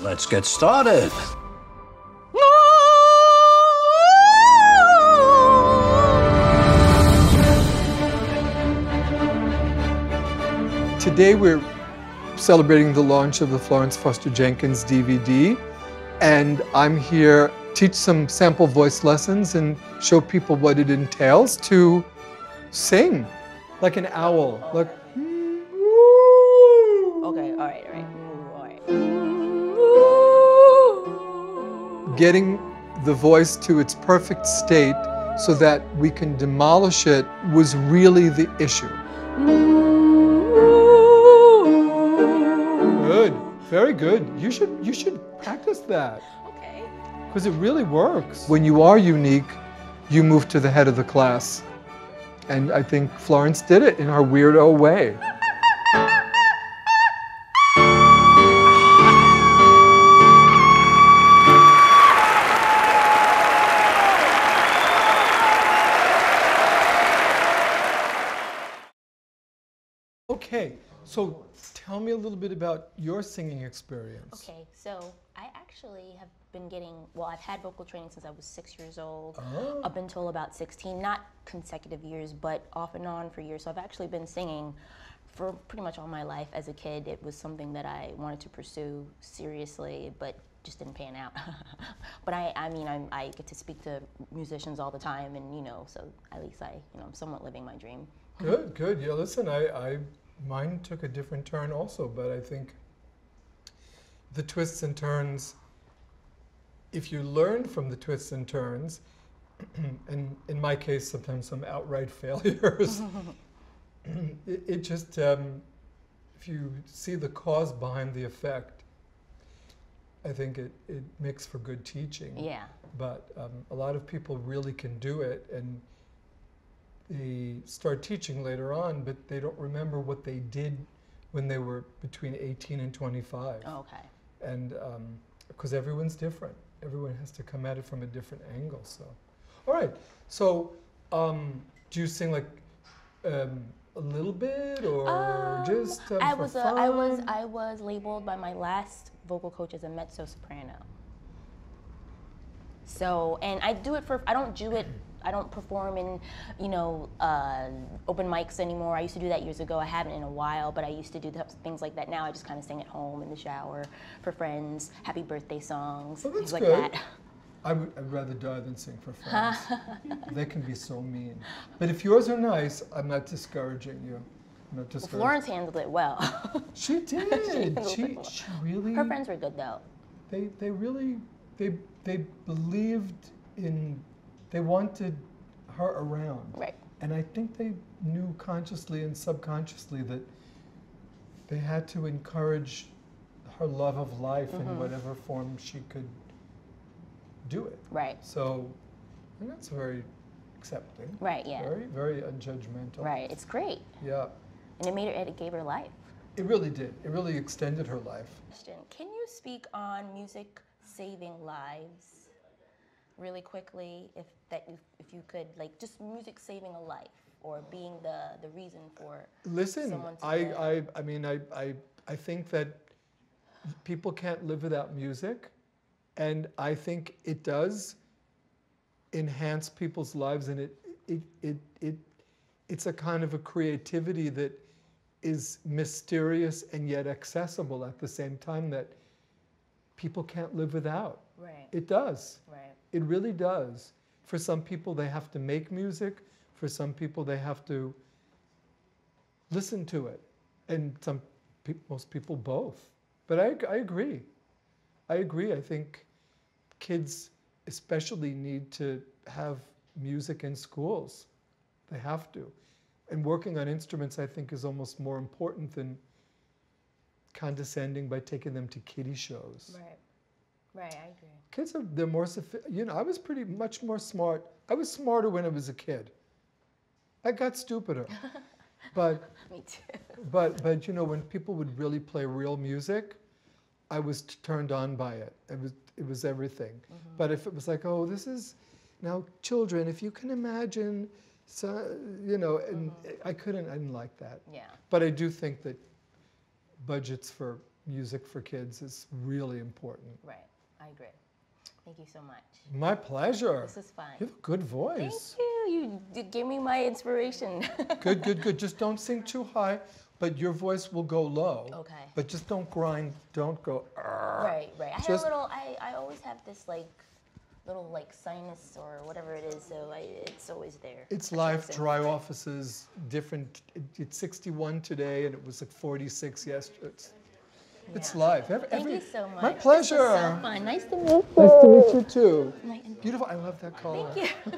Let's get started. Today we're celebrating the launch of the Florence Foster Jenkins DVD, and I'm here to teach some sample voice lessons and show people what it entails to sing like an owl. Like, okay, all right. Getting the voice to its perfect state so that we can demolish it was really the issue. Good, very good. You should practice that. Okay. Because it really works. When you are unique, you move to the head of the class. And I think Florence did it in her weirdo way. Okay, so tell me a little bit about your singing experience. Okay, so I actually have been getting, well, I've had vocal training since I was 6 years old, up until about 16, not consecutive years, but off and on for years. So I've actually been singing for pretty much all my life. As a kid, it was something that I wanted to pursue seriously, but just didn't pan out. But I get to speak to musicians all the time, and so at least I'm somewhat living my dream. Good, good. Yeah, listen, mine took a different turn also, but I think the twists and turns, if you learn from the twists and turns, and in my case, sometimes some outright failures, it just, if you see the cause behind the effect, I think it makes for good teaching. Yeah. But a lot of people really can do it, and they start teaching later on, but they don't remember what they did when they were between 18 and 25. Oh, okay. And because everyone's different. Everyone has to come at it from a different angle. So, all right. So, do you sing like a little bit, or just for fun? I was labeled by my last vocal coach as a mezzo soprano. So, and I do it I don't perform in, open mics anymore. I used to do that years ago. I haven't in a while, but I used to do things like that. Now I just kind of sing at home in the shower for friends, happy birthday songs, things like that. I'd rather die than sing for friends. They can be so mean. But if yours are nice, I'm not discouraging you. I'm not discouraging. Florence handled it well. She did. She really. Her friends were good though. They really believed in. They wanted her around. Right. And I think they knew consciously and subconsciously that they had to encourage her love of life in whatever form she could do it. Right. So, and that's very accepting. Right, yeah. Very, very unjudgmental. Right, it's great. Yeah. And it gave her life. It really did. It really extended her life. Can you speak on music saving lives? Really quickly, if you could, like, just music saving a life or being the reason for someone to live. I think that people can't live without music, and I think it does enhance people's lives, and it's a kind of a creativity that is mysterious and yet accessible at the same time that people can't live without. Right. It does. Right. It really does. For some people, they have to make music. For some people, they have to listen to it. And most people both. But I agree. I agree. I think kids especially need to have music in schools. They have to. And working on instruments, I think, is almost more important than condescending by taking them to kiddie shows. Right. Right, I agree. Kids they're more I was much more smart. I was smarter when I was a kid. I got stupider. But me too. But when people would really play real music, I was turned on by it. It was everything. But if it was like, oh, this is now children, if you can imagine, so and I didn't like that. Yeah. But I do think that budgets for music for kids is really important. Right. I agree. Thank you so much. My pleasure. This is fun. You have a good voice. Thank you. You gave me my inspiration. Good, good, good. Just don't sing too high, but your voice will go low. Okay. But just don't grind. Don't go. Right, right. I had a Just- little. I always have this little sinus or whatever it is, so it's always there. It's I life, can't sing. dry offices, different. It's 61 today, and it was like 46 yesterday. It's Yeah. life. Thank you so much. My pleasure. This was so fun. Nice to meet you. Nice to meet you too. Nice- Beautiful. I love that color. Thank you.